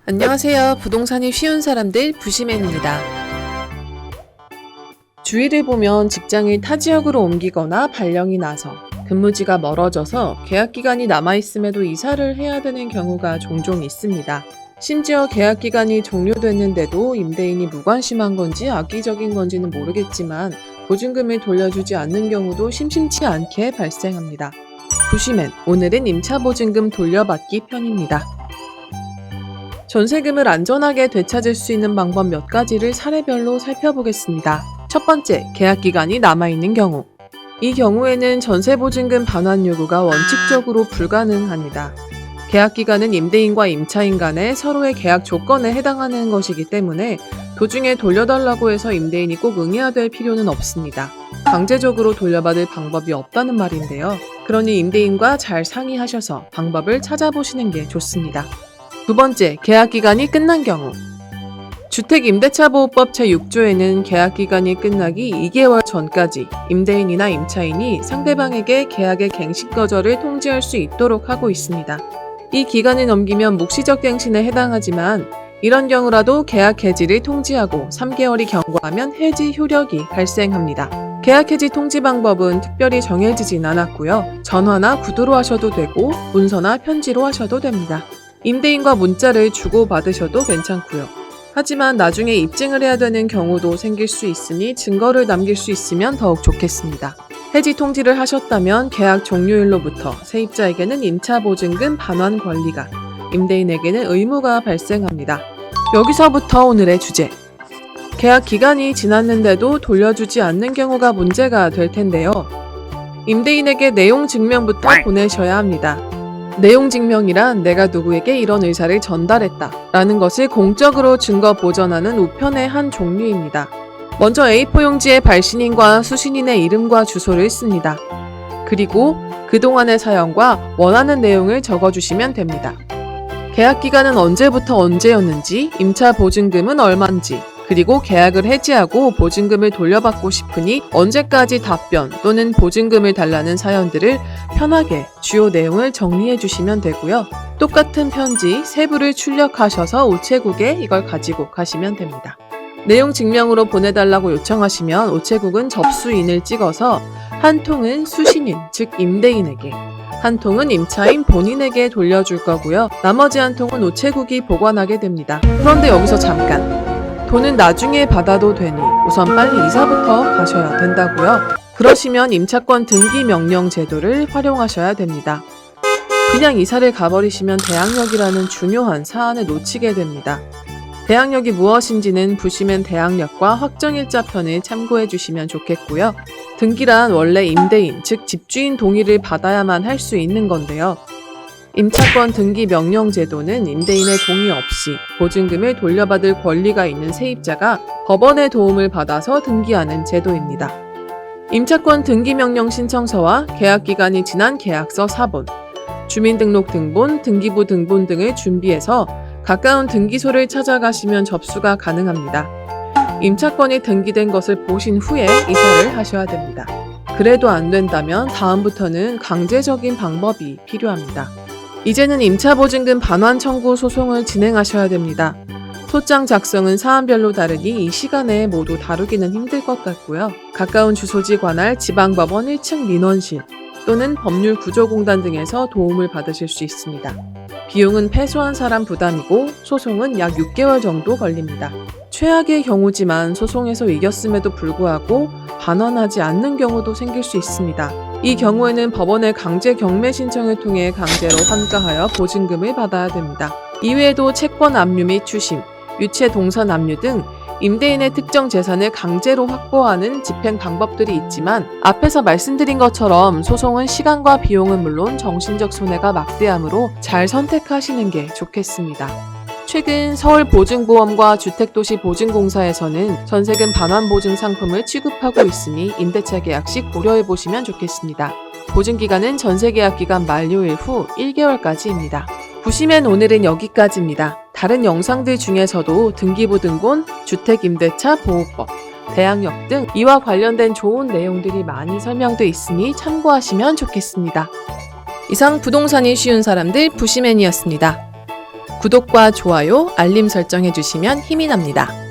안녕하세요. 부동산이 쉬운 사람들 부시맨입니다. 주위를 보면 직장을 타 지역으로 옮기거나 발령이 나서 근무지가 멀어져서 계약기간이 남아있음에도 이사를 해야 되는 경우가 종종 있습니다. 심지어 계약기간이 종료됐는데도 임대인이 무관심한 건지 악의적인 건지는 모르겠지만 보증금을 돌려주지 않는 경우도 심심치 않게 발생합니다. 부시맨, 오늘은 임차보증금 돌려받기 편입니다. 전세금을 안전하게 되찾을 수 있는 방법 몇 가지를 사례별로 살펴보겠습니다. 첫 번째, 계약기간이 남아있는 경우. 이 경우에는 전세보증금 반환 요구가 원칙적으로 불가능합니다. 계약기간은 임대인과 임차인 간의 서로의 계약 조건에 해당하는 것이기 때문에 도중에 돌려달라고 해서 임대인이 꼭 응해야 될 필요는 없습니다. 강제적으로 돌려받을 방법이 없다는 말인데요. 그러니 임대인과 잘 상의하셔서 방법을 찾아보시는 게 좋습니다. 두 번째, 계약기간이 끝난 경우. 주택임대차보호법 제6조에는 계약기간이 끝나기 2개월 전까지 임대인이나 임차인이 상대방에게 계약의 갱신 거절을 통지할 수 있도록 하고 있습니다. 이 기간을 넘기면 묵시적 갱신에 해당하지만 이런 경우라도 계약 해지를 통지하고 3개월이 경과하면 해지 효력이 발생합니다. 계약 해지 통지 방법은 특별히 정해지진 않았고요. 전화나 구두로 하셔도 되고 문서나 편지로 하셔도 됩니다. 임대인과 문자를 주고받으셔도 괜찮고요. 하지만 나중에 입증을 해야 되는 경우도 생길 수 있으니 증거를 남길 수 있으면 더욱 좋겠습니다. 해지 통지를 하셨다면 계약 종료일로부터 세입자에게는 임차보증금 반환 권리가, 임대인에게는 의무가 발생합니다. 여기서부터 오늘의 주제. 계약 기간이 지났는데도 돌려주지 않는 경우가 문제가 될 텐데요. 임대인에게 내용 증명부터 보내셔야 합니다. 내용 증명이란 내가 누구에게 이런 의사를 전달했다 라는 것을 공적으로 증거 보전하는 우편의 한 종류입니다. 먼저 A4 용지에 발신인과 수신인의 이름과 주소를 씁니다. 그리고 그동안의 사연과 원하는 내용을 적어주시면 됩니다. 계약기간은 언제부터 언제였는지, 임차 보증금은 얼마인지, 그리고 계약을 해지하고 보증금을 돌려받고 싶으니 언제까지 답변 또는 보증금을 달라는 사연들을 편하게 주요 내용을 정리해 주시면 되고요. 똑같은 편지 세부를 출력하셔서 우체국에 이걸 가지고 가시면 됩니다. 내용 증명으로 보내달라고 요청하시면 우체국은 접수인을 찍어서 한 통은 수신인, 즉 임대인에게, 한 통은 임차인 본인에게 돌려줄 거고요. 나머지 한 통은 우체국이 보관하게 됩니다. 그런데 여기서 잠깐! 돈은 나중에 받아도 되니 우선 빨리 이사부터 가셔야 된다고요. 그러시면 임차권 등기 명령 제도를 활용하셔야 됩니다. 그냥 이사를 가버리시면 대항력이라는 중요한 사안을 놓치게 됩니다. 대항력이 무엇인지는 부시맨 대항력과 확정일자 편을 참고해 주시면 좋겠고요. 등기란 원래 임대인, 즉 집주인 동의를 받아야만 할 수 있는 건데요. 임차권 등기 명령 제도는 임대인의 동의 없이 보증금을 돌려받을 권리가 있는 세입자가 법원의 도움을 받아서 등기하는 제도입니다. 임차권 등기 명령 신청서와 계약기간이 지난 계약서 사본, 주민등록 등본, 등기부 등본 등을 준비해서 가까운 등기소를 찾아가시면 접수가 가능합니다. 임차권이 등기된 것을 보신 후에 이사를 하셔야 됩니다. 그래도 안 된다면 다음부터는 강제적인 방법이 필요합니다. 이제는 임차보증금 반환 청구 소송을 진행하셔야 됩니다. 소장 작성은 사안별로 다르니 이 시간에 모두 다루기는 힘들 것 같고요. 가까운 주소지 관할 지방법원 1층 민원실 또는 법률구조공단 등에서 도움을 받으실 수 있습니다. 비용은 패소한 사람 부담이고 소송은 약 6개월 정도 걸립니다. 최악의 경우지만 소송에서 이겼음에도 불구하고 반환하지 않는 경우도 생길 수 있습니다. 이 경우에는 법원의 강제 경매 신청을 통해 강제로 환가하여 보증금을 받아야 됩니다. 이외에도 채권 압류 및 추심, 유체 동선 압류 등 임대인의 특정 재산을 강제로 확보하는 집행 방법들이 있지만 앞에서 말씀드린 것처럼 소송은 시간과 비용은 물론 정신적 손해가 막대하므로 잘 선택하시는 게 좋겠습니다. 최근 서울보증보험과 주택도시보증공사에서는 전세금 반환 보증 상품을 취급하고 있으니 임대차 계약 시 고려해보시면 좋겠습니다. 보증기간은 전세계약 기간 만료일 후 1개월까지입니다. 부시맨 오늘은 여기까지입니다. 다른 영상들 중에서도 등기부 등본, 주택임대차 보호법, 대항력 등 이와 관련된 좋은 내용들이 많이 설명되어 있으니 참고하시면 좋겠습니다. 이상 부동산이 쉬운 사람들 부시맨이었습니다. 구독과 좋아요, 알림 설정해 주시면 힘이 납니다.